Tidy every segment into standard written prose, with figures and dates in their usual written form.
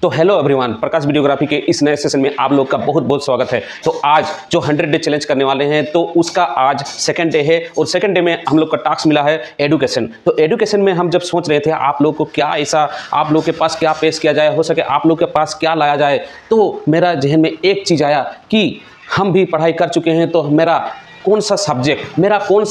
तो hello everyone, प्रकाश videography के इस नए सेशन में आप लोग का बहुत बहुत स्वागत है। तो आज जो 100 डे चैलेंज करने वाले हैं तो उसका आज सेकंड डे है और सेकंड डे में हम लोग का टास्क मिला है एडुकेशन। तो एडुकेशन में हम जब सोच रहे थे आप लोग को क्या ऐसा, आप लोग के पास क्या पेश किया जाए, हो सके आप लोग के पास क्या लाया जाए, तो मेरा जहन में एक चीज़ आया कि हम भी पढ़ाई कर चुके हैं तो मेरा कौन सा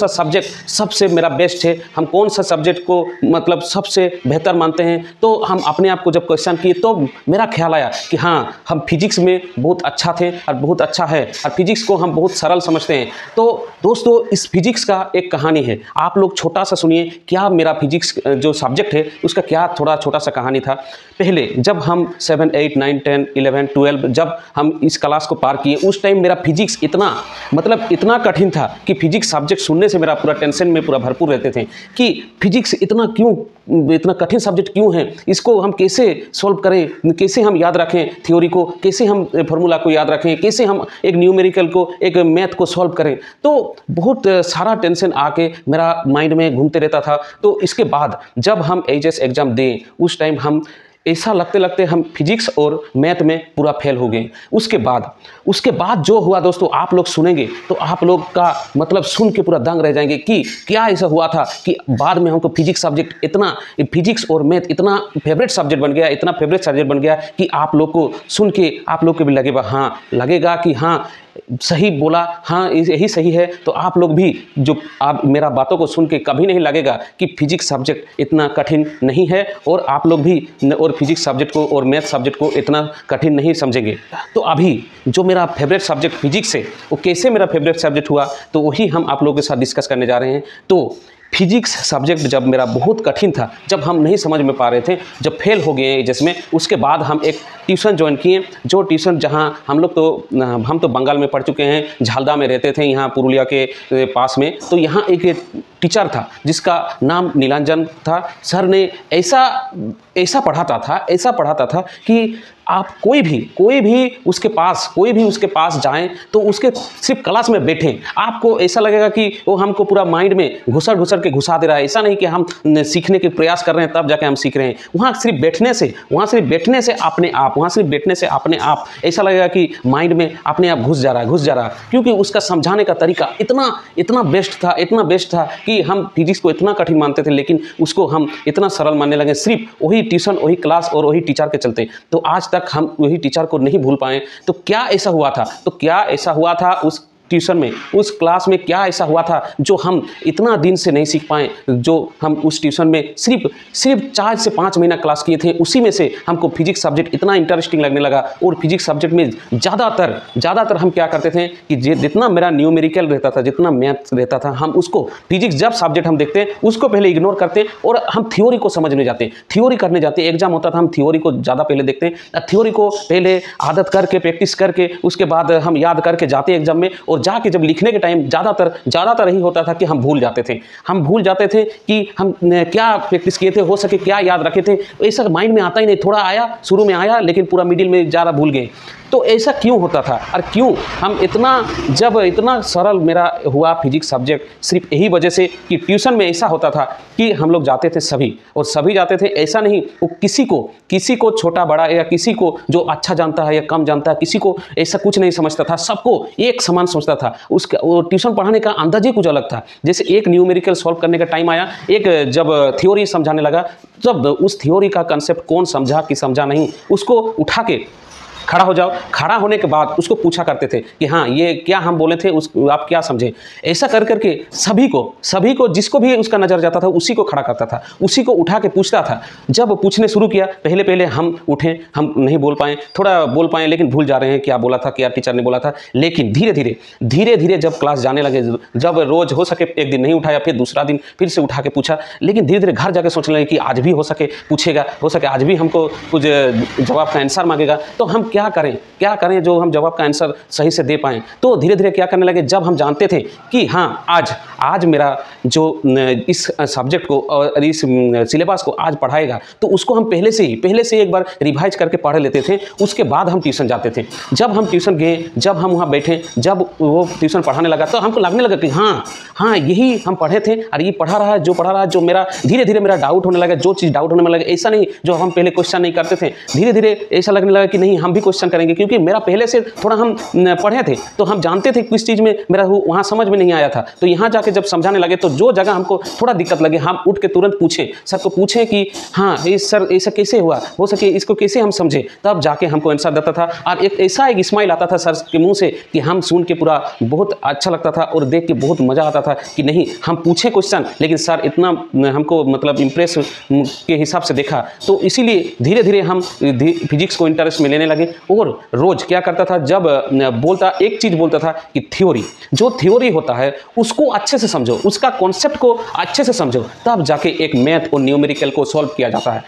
सब्जेक्ट सबसे मेरा बेस्ट है, हम कौन सा सब्जेक्ट को मतलब सबसे बेहतर मानते हैं। तो हम अपने आप को जब क्वेश्चन किए तो मेरा ख्याल आया कि हाँ, हम फिजिक्स में बहुत अच्छा थे और बहुत अच्छा है और फिजिक्स को हम बहुत सरल समझते हैं। तो दोस्तों, इस फिजिक्स का एक कहानी है, आप लोग छोटा सा सुनिए क्या मेरा फिजिक्स जो सब्जेक्ट है उसका क्या थोड़ा छोटा सा कहानी था। पहले जब हम 7, 8, 9, 10, 11, 12 जब हम इस क्लास को पार किए उस टाइम मेरा फिजिक्स इतना कठिन था कि फिजिक्स सब्जेक्ट सुनने से मेरा पूरा टेंशन में पूरा भरपूर रहते थे कि फिजिक्स इतना कठिन सब्जेक्ट क्यों है, इसको हम कैसे सॉल्व करें, कैसे हम याद रखें थ्योरी को, कैसे हम फार्मूला को याद रखें, कैसे हम एक न्यूमेरिकल को, एक मैथ को सॉल्व करें। तो बहुत सारा टेंशन आके मेरा माइंड में घूमते रहता था। तो इसके बाद जब हम एचएस एग्जाम दें उस टाइम हम ऐसा लगते हम फिजिक्स और मैथ में पूरा फेल हो गए। उसके बाद जो हुआ दोस्तों, आप लोग सुनेंगे तो आप लोग का मतलब सुन के पूरा दंग रह जाएंगे कि क्या ऐसा हुआ था कि बाद में हमको फिजिक्स और मैथ इतना फेवरेट सब्जेक्ट बन गया कि आप लोग को सुन के आप लोग को भी लगेगा कि हाँ सही बोला, हाँ यही सही है। तो आप लोग भी जो आप मेरा बातों को सुन के कभी नहीं लगेगा कि फिजिक्स सब्जेक्ट इतना कठिन नहीं है और आप लोग भी और फिजिक्स सब्जेक्ट को और मैथ सब्जेक्ट को इतना कठिन नहीं समझेंगे। तो अभी जो मेरा फेवरेट सब्जेक्ट फिजिक्स है वो कैसे मेरा फेवरेट सब्जेक्ट हुआ तो वही हम आप लोगों के साथ डिस्कस करने जा रहे हैं। तो फिजिक्स सब्जेक्ट जब मेरा बहुत कठिन था, जब हम नहीं समझ में पा रहे थे, जब फेल हो गए जिसमें, उसके बाद हम एक ट्यूशन ज्वाइन किए। जो ट्यूशन जहां हम तो बंगाल में पढ़ चुके हैं, झालदा में रहते थे, यहाँ पुरुलिया के पास में। तो यहाँ एक टीचर था जिसका नाम नीलांजन था। सर ने ऐसा पढ़ाता था कि आप कोई भी उसके पास जाएं तो उसके सिर्फ क्लास में बैठें, आपको ऐसा लगेगा कि वो हमको पूरा माइंड में घुसर के घुसा दे रहा है। ऐसा नहीं कि हम सीखने के प्रयास कर रहे हैं तब जाके हम सीख रहे हैं। वहाँ सिर्फ बैठने से अपने आप ऐसा लगेगा कि माइंड में अपने आप घुस जा रहा है, क्योंकि उसका समझाने का तरीका इतना बेस्ट था कि हम फिजिक्स को इतना कठिन मानते थे लेकिन उसको हम इतना सरल मानने लगे, सिर्फ वही ट्यूशन, वही क्लास और वही टीचर के चलते। तो आज तक हम वही टीचर को नहीं भूल पाए। तो क्या ऐसा हुआ था उस ट्यूशन में, उस क्लास में क्या ऐसा हुआ था जो हम इतना दिन से नहीं सीख पाए। जो हम उस ट्यूशन में सिर्फ 4 से 5 महीना क्लास किए थे, उसी में से हमको फिजिक्स सब्जेक्ट इतना इंटरेस्टिंग लगने लगा। और फिजिक्स सब्जेक्ट में ज़्यादातर हम क्या करते थे कि जितना मेरा न्यूमेरिकल रहता था, जितना मैथ रहता था, हम उसको फिजिक्स जब सब्जेक्ट हम देखते हैं उसको पहले इग्नोर करते और हम थ्योरी को समझने जाते, थ्योरी करने जाते। एग्जाम होता था, हम थ्योरी को ज़्यादा पहले देखते हैं, थ्योरी को पहले आदत करके, प्रैक्टिस करके, उसके बाद हम याद करके जाते एग्जाम में। और जाके जब लिखने के टाइम ज़्यादातर यही होता था कि हम भूल जाते थे कि हम क्या प्रैक्टिस किए थे, हो सके क्या याद रखे थे। ऐसा माइंड में आता ही नहीं, थोड़ा आया, शुरू में आया लेकिन पूरा मिडिल में ज़्यादा भूल गए। तो ऐसा क्यों होता था और क्यों हम इतना सरल मेरा हुआ फिजिक्स सब्जेक्ट, सिर्फ यही वजह से कि ट्यूशन में ऐसा होता था कि हम लोग जाते थे सभी जाते थे। ऐसा नहीं वो किसी को छोटा बड़ा या किसी को जो अच्छा जानता है या कम जानता है, किसी को ऐसा कुछ नहीं समझता था, सबको एक समान समझता था। उसका ट्यूशन पढ़ाने का अंदाज ही कुछ अलग था। जैसे एक न्यूमेरिकल सॉल्व करने का टाइम आया, एक जब थ्योरी समझाने लगा, जब उस थ्योरी का कंसेप्ट कौन समझा कि समझा नहीं, उसको उठा के खड़ा हो जाओ, खड़ा होने के बाद उसको पूछा करते थे कि हाँ ये क्या हम बोले थे, आप क्या समझे। ऐसा करके सभी को जिसको भी उसका नज़र जाता था उसी को खड़ा करता था, उसी को उठा के पूछता था। जब पूछने शुरू किया, पहले हम उठे, हम नहीं बोल पाए, थोड़ा बोल पाए लेकिन भूल जा रहे हैं क्या बोला था, क्या टीचर ने बोला था। लेकिन धीरे धीरे जब क्लास जाने लगे, जब रोज़ हो सके एक दिन नहीं उठाया, फिर दूसरा दिन फिर से उठा के पूछा, लेकिन धीरे घर जाके सोचने लगे कि आज भी हो सके पूछेगा, हो सके आज भी हमको कुछ जवाब का आंसर मांगेगा। तो हम क्या करें जो हम जवाब का आंसर सही से दे पाएँ। तो धीरे धीरे क्या करने लगे, जब हम जानते थे कि हाँ आज मेरा जो इस सब्जेक्ट को और इस सिलेबस को आज पढ़ाएगा, तो उसको हम पहले से ही एक बार रिवाइज करके पढ़ लेते थे। उसके बाद हम ट्यूशन जाते थे। जब हम ट्यूशन गए, जब हम वहाँ बैठे, जब वो ट्यूशन पढ़ाने लगा, तो हमको लगने लगा कि हाँ यही हम पढ़े थे और ये पढ़ा रहा है जो मेरा धीरे धीरे मेरा डाउट होने लगा। जो चीज़ डाउट होने में लगा, ऐसा नहीं जो हम पहले क्वेश्चन नहीं करते थे, धीरे धीरे ऐसा लगने लगा कि नहीं हम भी क्वेश्चन करेंगे, क्योंकि मेरा पहले से थोड़ा हम पढ़े थे, तो हम जानते थे किस चीज़ में मेरा वहाँ समझ में नहीं आया था। तो यहाँ जाके जब समझाने लगे, तो जो जगह हमको थोड़ा दिक्कत लगे, हम उठ के तुरंत पूछें, सर को पूछें कि हाँ सर ऐसा कैसे हुआ, हो सके इसको कैसे हम समझे, तब जाके हमको आंसर देता था। और एक स्माइल आता था सर के मुंह से कि हम सुन के पूरा बहुत अच्छा लगता था और देख के बहुत मज़ा आता था कि नहीं हम पूछे क्वेश्चन, लेकिन सर इतना हमको मतलब इम्प्रेस के हिसाब से देखा। तो इसीलिए धीरे धीरे हम फिजिक्स को इंटरेस्ट में लेने लगे। और रोज़ क्या करता था, जब एक चीज़ बोलता था कि थ्योरी होता है उसको अच्छे से समझो, उसका कॉन्सेप्ट को अच्छे से समझो, तब जाके एक मैथ और न्यूमेरिकल को सॉल्व किया जाता है।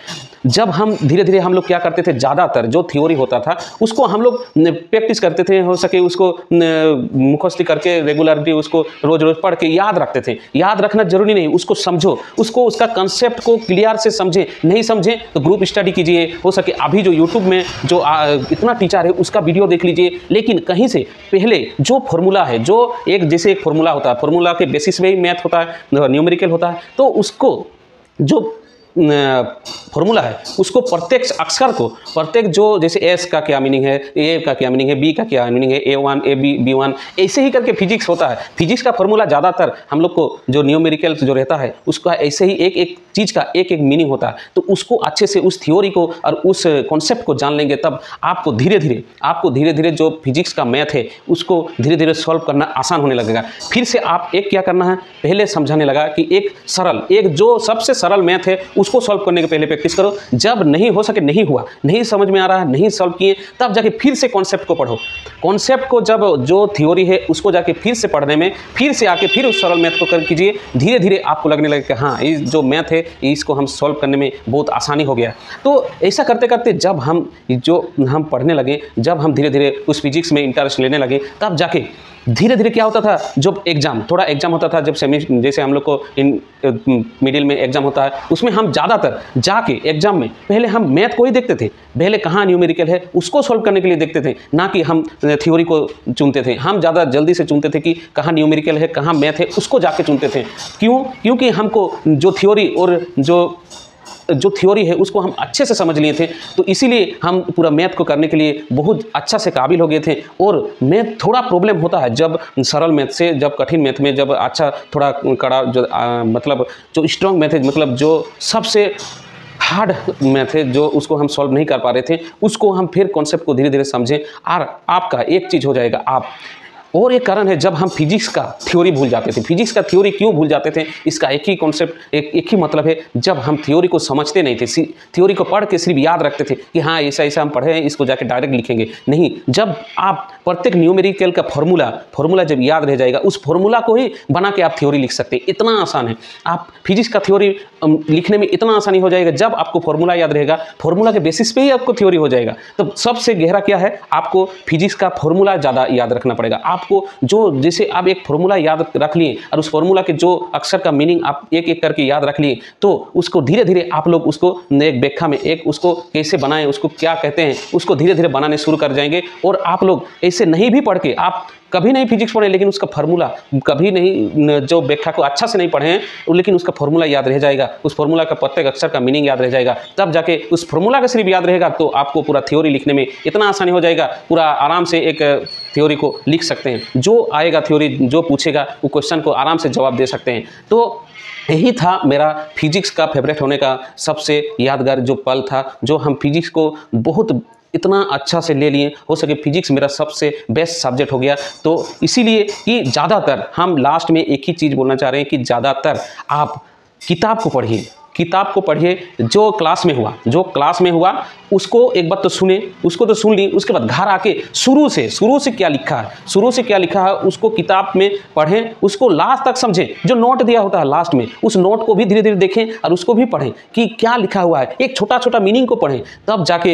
जब हम धीरे धीरे हम लोग क्या करते थे, ज़्यादातर जो थ्योरी होता था उसको हम लोग प्रैक्टिस करते थे, हो सके उसको मुखस्ती करके रेगुलरली उसको रोज रोज पढ़ के याद रखते थे। याद रखना जरूरी नहीं, उसको समझो, उसका कंसेप्ट को क्लियर से समझें। नहीं समझें तो ग्रुप स्टडी कीजिए, हो सके अभी जो यूट्यूब में जो इतना टीचर है उसका वीडियो देख लीजिए। लेकिन कहीं से पहले जो फॉर्मूला है, जो जैसे एक फॉर्मूला होता है, फॉर्मूला के बेसिस में ही मैथ होता है, न्यूमेरिकल होता है, तो उसको जो फॉर्मूला है उसको प्रत्येक अक्षर को, प्रत्येक जो जैसे एस का क्या मीनिंग है, ए का क्या मीनिंग है, बी का क्या मीनिंग है, A1 AB B1, ऐसे ही करके फिजिक्स होता है। फिजिक्स का फॉर्मूला ज़्यादातर हम लोग को जो न्यूमेरिकल जो रहता है उसका ऐसे ही एक चीज़ का एक मीनिंग होता है। तो उसको अच्छे से उस थ्योरी को और उस कॉन्सेप्ट को जान लेंगे, तब आपको धीरे धीरे जो फिजिक्स का मैथ है उसको धीरे धीरे सॉल्व करना आसान होने लगेगा। फिर से आप क्या करना है, पहले समझाने लगा कि एक जो सबसे सरल मैथ है उसको सॉल्व करने के पहले प्रैक्टिस करो। जब नहीं हो सके, नहीं हुआ, नहीं समझ में आ रहा है, नहीं सॉल्व किए, तब जाके फिर से कॉन्सेप्ट को पढ़ो। कॉन्सेप्ट को जब जो थ्योरी है उसको जाके फिर से पढ़ने में, फिर से आके फिर उस सरल मैथ को कर कीजिए। धीरे धीरे आपको लगने लगे कि हाँ ये जो मैथ है इसको हम सॉल्व करने में बहुत आसानी हो गया। तो ऐसा करते करते जब हम पढ़ने लगे, जब हम धीरे धीरे उस फिजिक्स में इंटरेस्ट लेने लगे, तब जाके धीरे धीरे क्या होता था, जब थोड़ा एग्जाम होता था, जब जैसे हम लोग को मिडिल में एग्जाम होता है, उसमें हम ज़्यादातर जाके एग्जाम में पहले हम मैथ को ही देखते थे। पहले कहाँ न्यूमेरिकल है उसको सॉल्व करने के लिए देखते थे, ना कि हम थ्योरी को चुनते थे। हम ज़्यादा जल्दी से चुनते थे कि कहाँ न्यूमेरिकल है, कहाँ मैथ है, उसको जाके चुनते थे। क्योंकि हमको जो थ्योरी और जो थ्योरी है उसको हम अच्छे से समझ लिए थे, तो इसीलिए हम पूरा मैथ को करने के लिए बहुत अच्छा से काबिल हो गए थे। और मैथ थोड़ा प्रॉब्लम होता है जब सरल मैथ से, जब कठिन मैथ में, जब अच्छा थोड़ा कड़ा मतलब जो स्ट्रॉन्ग मैथ है, मतलब जो सबसे हार्ड मैथ है, जो उसको हम सॉल्व नहीं कर पा रहे थे, उसको हम फिर कॉन्सेप्ट को धीरे धीरे समझें। और आपका एक चीज़ हो जाएगा, और एक कारण है जब हम फिजिक्स का थ्योरी भूल जाते थे। फिजिक्स का थ्योरी क्यों भूल जाते थे, इसका एक ही कॉन्सेप्ट, एक ही मतलब है, जब हम थ्योरी को समझते नहीं थे, थ्योरी को पढ़ के सिर्फ याद रखते थे कि हाँ ऐसा हम पढ़े हैं, इसको जाके डायरेक्ट लिखेंगे। नहीं, जब आप प्रत्येक न्यूमेरिकल का फॉर्मूला जब याद रह जाएगा, उस फॉर्मूला को ही बना के आप थ्योरी लिख सकते हैं। इतना आसान है, आप फिजिक्स का थ्योरी लिखने में इतना आसानी हो जाएगा जब आपको फॉर्मूला याद रहेगा। फॉर्मूला के बेसिस पे ही आपको थ्योरी हो जाएगा। तो सबसे गहरा क्या है, आपको फिजिक्स का फॉर्मूला ज़्यादा याद रखना पड़ेगा। आपको जैसे आप एक फॉर्मूला याद रख लिए और उस फॉर्मूला के जो अक्षर का मीनिंग आप एक एक करके याद रख लिए, तो उसको धीरे धीरे आप लोग उसको एक व्याख्या में, उसको कैसे बनाएं, उसको क्या कहते हैं, उसको धीरे धीरे बनाने शुरू कर जाएंगे। और आप लोग ऐसे नहीं भी पढ़ के, आप कभी नहीं फिजिक्स पढ़े लेकिन उसका फार्मूला कभी नहीं, जो व्याख्या को अच्छा से नहीं पढ़े हैं, लेकिन उसका फार्मूला याद रह जाएगा, उस फार्मूला का प्रत्येक अक्षर का मीनिंग याद रह जाएगा। तब जाके उस फार्मूला का सिर्फ याद रहेगा, तो आपको पूरा थ्योरी लिखने में इतना आसानी हो जाएगा, पूरा आराम से एक थ्योरी को लिख सकते हैं। जो आएगा थ्योरी, जो पूछेगा वो क्वेश्चन को आराम से जवाब दे सकते हैं। तो यही था मेरा फिजिक्स का फेवरेट होने का सबसे यादगार जो पल था, जो हम फिजिक्स को बहुत इतना अच्छा से ले लिए। हो सके फिजिक्स मेरा सबसे बेस्ट सब्जेक्ट हो गया। तो इसीलिए कि ज़्यादातर हम लास्ट में एक ही चीज़ बोलना चाह रहे हैं कि ज़्यादातर आप किताब को पढ़िए। किताब को पढ़िए, जो क्लास में हुआ उसको एक बार तो सुने, उसको तो सुन ली, उसके बाद घर आके शुरू से क्या लिखा है उसको किताब में पढ़ें, उसको लास्ट तक समझें। जो नोट दिया होता है लास्ट में, उस नोट को भी धीरे धीरे देखें और उसको भी पढ़ें कि क्या लिखा हुआ है। एक छोटा छोटा मीनिंग को पढ़ें, तब जाके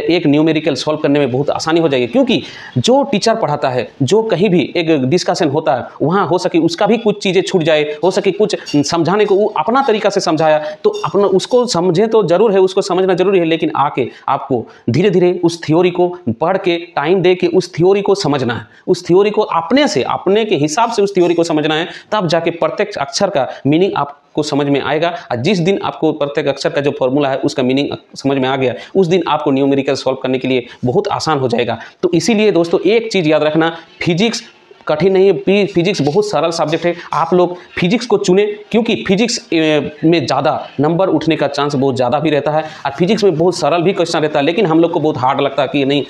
एक न्यूमेरिकल सॉल्व करने में बहुत आसानी हो जाएगी। क्योंकि जो टीचर पढ़ाता है, जो कहीं भी एक डिस्कशन होता है, वहाँ हो सके उसका भी कुछ चीज़ें छूट जाए, हो सके कुछ समझाने को वो अपना तरीका से समझाया तो अपना उसको समझें तो जरूर है, उसको समझना जरूरी है, लेकिन आके आपको धीरे धीरे उस थ्योरी को पढ़ के टाइम दे के उस थ्योरी को समझना है, उस थ्योरी को अपने के हिसाब से उस थ्योरी को समझना है। तब जाके प्रत्येक अक्षर का मीनिंग आपको समझ में आएगा। और जिस दिन आपको प्रत्येक अक्षर का जो फॉर्मूला है उसका मीनिंग समझ में आ गया, उस दिन आपको न्यूमेरिकल सॉल्व करने के लिए बहुत आसान हो जाएगा। तो इसीलिए दोस्तों एक चीज़ याद रखना, फिजिक्स कठिन नहीं है, फिजिक्स बहुत सरल सब्जेक्ट है। आप लोग फिजिक्स को चुने, क्योंकि फिजिक्स में ज़्यादा नंबर उठने का चांस बहुत ज़्यादा भी रहता है और फिजिक्स में बहुत सरल भी क्वेश्चन रहता है। लेकिन हम लोग को बहुत हार्ड लगता है कि नहीं,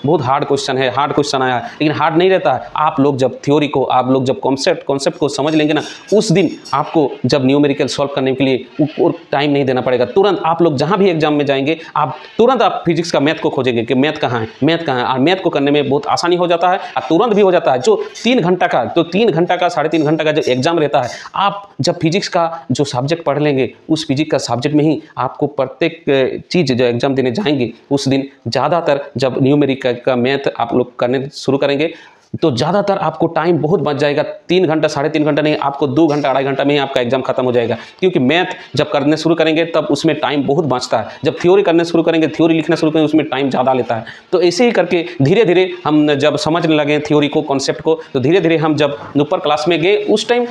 बहुत हार्ड क्वेश्चन आया है, लेकिन हार्ड नहीं रहता है। आप लोग जब थ्योरी को, आप लोग जब कॉन्सेप्ट को समझ लेंगे ना, उस दिन आपको जब न्यूमेरिकल सॉल्व करने के लिए और टाइम नहीं देना पड़ेगा। तुरंत आप लोग जहाँ भी एग्जाम में जाएंगे, आप तुरंत फिजिक्स का मैथ को खोजेंगे कि मैथ कहाँ है, और मैथ को करने में बहुत आसानी हो जाता है और तुरंत भी हो जाता है। जो 3 घंटा का 3.5 घंटा का जो एग्जाम रहता है, आप जब फिजिक्स का जो सब्जेक्ट पढ़ लेंगे, उस फिजिक्स का सब्जेक्ट में ही आपको प्रत्येक चीज़ जो एग्जाम देने जाएंगे उस दिन ज़्यादातर जब न्यूमेरिकल का मैथ आप लोग करने शुरू करेंगे तो ज़्यादातर आपको टाइम बहुत बच जाएगा। 3 घंटा 3.5 घंटा नहीं, आपको 2 घंटा 2.5 घंटा में ही आपका एग्जाम खत्म हो जाएगा। क्योंकि मैथ जब करने शुरू करेंगे तब उसमें टाइम बहुत बचता है। जब थ्योरी करने शुरू करेंगे, थ्योरी लिखना शुरू करेंगे, उसमें टाइम ज़्यादा लेता है। तो ऐसे ही करके धीरे धीरे हम जब समझने लगे थ्योरी को, कॉन्सेप्ट को, तो धीरे धीरे हम जब ऊपर क्लास में गए उस टाइम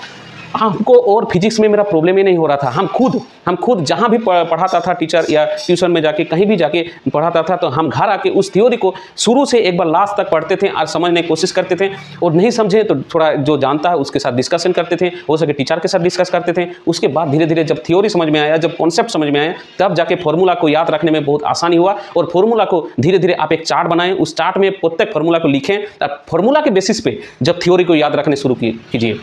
हमको और फिजिक्स में मेरा प्रॉब्लम ही नहीं हो रहा था। हम खुद जहाँ भी पढ़ाता था, टीचर या ट्यूशन में जाके कहीं भी जाके पढ़ाता था, तो हम घर आके उस थ्योरी को शुरू से एक बार लास्ट तक पढ़ते थे और समझने की कोशिश करते थे। और नहीं समझे तो थोड़ा जो जानता है उसके साथ डिस्कशन करते थे, हो सके टीचर के साथ डिस्कस करते थे। उसके बाद धीरे धीरे जब थ्योरी समझ में आया, जब कॉन्सेप्ट समझ में आया, तब जाके फॉर्मूला को याद रखने में बहुत आसानी हुआ। और फॉर्मूला को धीरे धीरे आप एक चार्ट बनाएं, उस चार्ट में प्रत्येक फॉर्मूला को लिखें, फॉर्मूला के बेसिस पे जब थ्योरी को याद रखने शुरू कीजिए।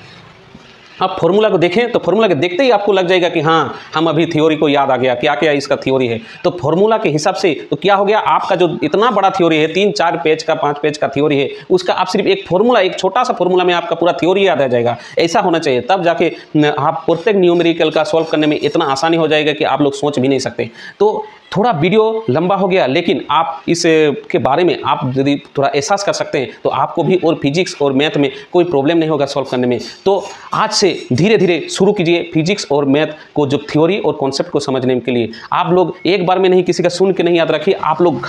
आप फॉर्मूला को देखें तो फॉर्मूला के देखते ही आपको लग जाएगा कि हाँ, हम अभी थ्योरी को याद आ गया, क्या क्या इसका थ्योरी है। तो फॉर्मूला के हिसाब से तो क्या हो गया, आपका जो इतना बड़ा थ्योरी है, 3-4 पेज का 5 पेज का थ्योरी है, उसका आप सिर्फ एक फॉर्मूला, एक छोटा सा फॉर्मूला में आपका पूरा थ्योरी याद आ जाएगा। ऐसा होना चाहिए, तब जाके आप प्रत्येक न्यूमेरिकल का सॉल्व करने में इतना आसानी हो जाएगा कि आप लोग सोच भी नहीं सकते। तो थोड़ा वीडियो लंबा हो गया, लेकिन आप इस के बारे में आप यदि थोड़ा एहसास कर सकते हैं तो आपको भी और फिजिक्स और मैथ में कोई प्रॉब्लम नहीं होगा सॉल्व करने में। तो आज से धीरे धीरे शुरू कीजिए फिजिक्स और मैथ को, जो थ्योरी और कॉन्सेप्ट को समझने के लिए। आप लोग एक बार में नहीं, किसी का सुन के नहीं याद रखिए, आप लोग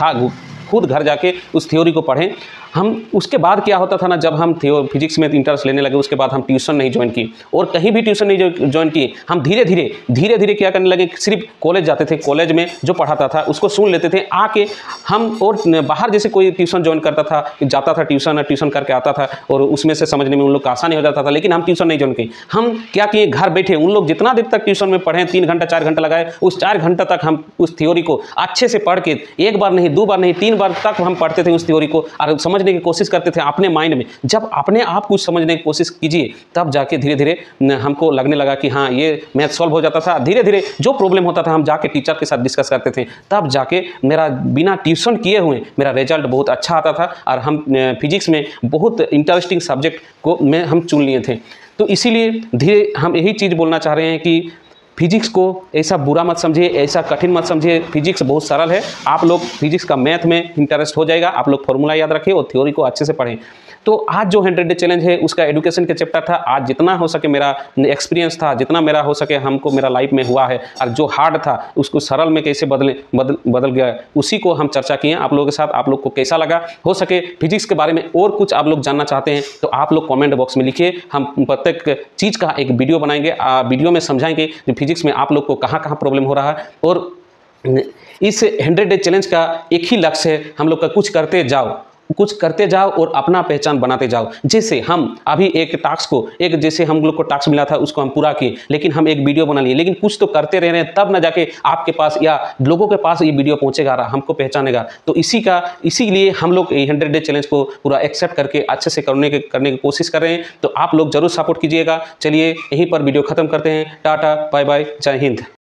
खुद घर जाके उस थ्योरी को पढ़ें। हम उसके बाद क्या होता था ना, जब हम फिजिक्स में इंटरेस्ट लेने लगे, उसके बाद हम ट्यूशन नहीं ज्वाइन किए और कहीं भी ट्यूशन नहीं ज्वाइन किए। हम धीरे धीरे क्या करने लगे, सिर्फ कॉलेज जाते थे, कॉलेज में जो पढ़ाता था उसको सुन लेते थे आके हम। और बाहर जैसे कोई ट्यूशन ज्वाइन करता था, जाता था ट्यूशन करके आता था और उसमें से समझने में उन लोग का आसानी हो जाता था, लेकिन हम ट्यूशन नहीं ज्वाइन किए। हम क्या किए, घर बैठे उन लोग जितना देर तक ट्यूशन में पढ़े, 3 घंटा 4 घंटा लगाए, उस 4 घंटा तक हम उस थ्योरी को अच्छे से पढ़ के, एक बार नहीं, 2 बार नहीं, 3 बार तक हम पढ़ते थे उस थ्योरी को और समझने की कोशिश करते थे अपने माइंड में। जब अपने आप कुछ समझने की कोशिश कीजिए, तब जाके धीरे धीरे हमको लगने लगा कि हाँ, ये मैथ सॉल्व हो जाता था। धीरे धीरे जो प्रॉब्लम होता था हम जाके टीचर के साथ डिस्कस करते थे, तब जाके मेरा बिना ट्यूशन किए हुए मेरा रिजल्ट बहुत अच्छा आता था और हम फिजिक्स में बहुत इंटरेस्टिंग सब्जेक्ट को हम चुन लिए थे। तो इसीलिए धीरे हम यही चीज़ बोलना चाह रहे हैं कि फिजिक्स को ऐसा बुरा मत समझिए, ऐसा कठिन मत समझिए। फिजिक्स बहुत सरल है। आप लोग फिजिक्स का मैथ में इंटरेस्ट हो जाएगा, आप लोग फॉर्मूला याद रखिए और थ्योरी को अच्छे से पढ़ें। तो आज जो 100 डे चैलेंज है उसका एजुकेशन के चैप्टर था। आज जितना हो सके मेरा एक्सपीरियंस था, जितना मेरा हो सके हमको मेरा लाइफ में हुआ है, और जो हार्ड था उसको सरल में कैसे बदल गया, उसी को हम चर्चा किए आप लोगों के साथ। आप लोग को कैसा लगा? हो सके फिजिक्स के बारे में और कुछ आप लोग जानना चाहते हैं तो आप लोग कमेंट बॉक्स में लिखिए। हम प्रत्येक चीज़ का एक वीडियो बनाएंगे, वीडियो में समझाएंगे कि फिजिक्स में आप लोग को कहाँ कहाँ प्रॉब्लम हो रहा है। और इस 100 डे चैलेंज का एक ही लक्ष्य है, हम लोग का कुछ करते जाओ और अपना पहचान बनाते जाओ। जैसे हम अभी एक टास्क को, एक जैसे हम लोग को टास्क मिला था उसको हम पूरा किए, लेकिन हम एक वीडियो बना लिए, लेकिन कुछ तो करते रह रहे हैं, तब ना जाके आपके पास या लोगों के पास ये वीडियो पहुंचेगा, हमको पहचानेगा। तो इसीलिए हम लोग 100 डे चैलेंज को पूरा एक्सेप्ट करके अच्छे से करने की कोशिश कर रहे हैं। तो आप लोग जरूर सपोर्ट कीजिएगा। चलिए यहीं पर वीडियो खत्म करते हैं। टाटा, बाय बाय, जय हिंद।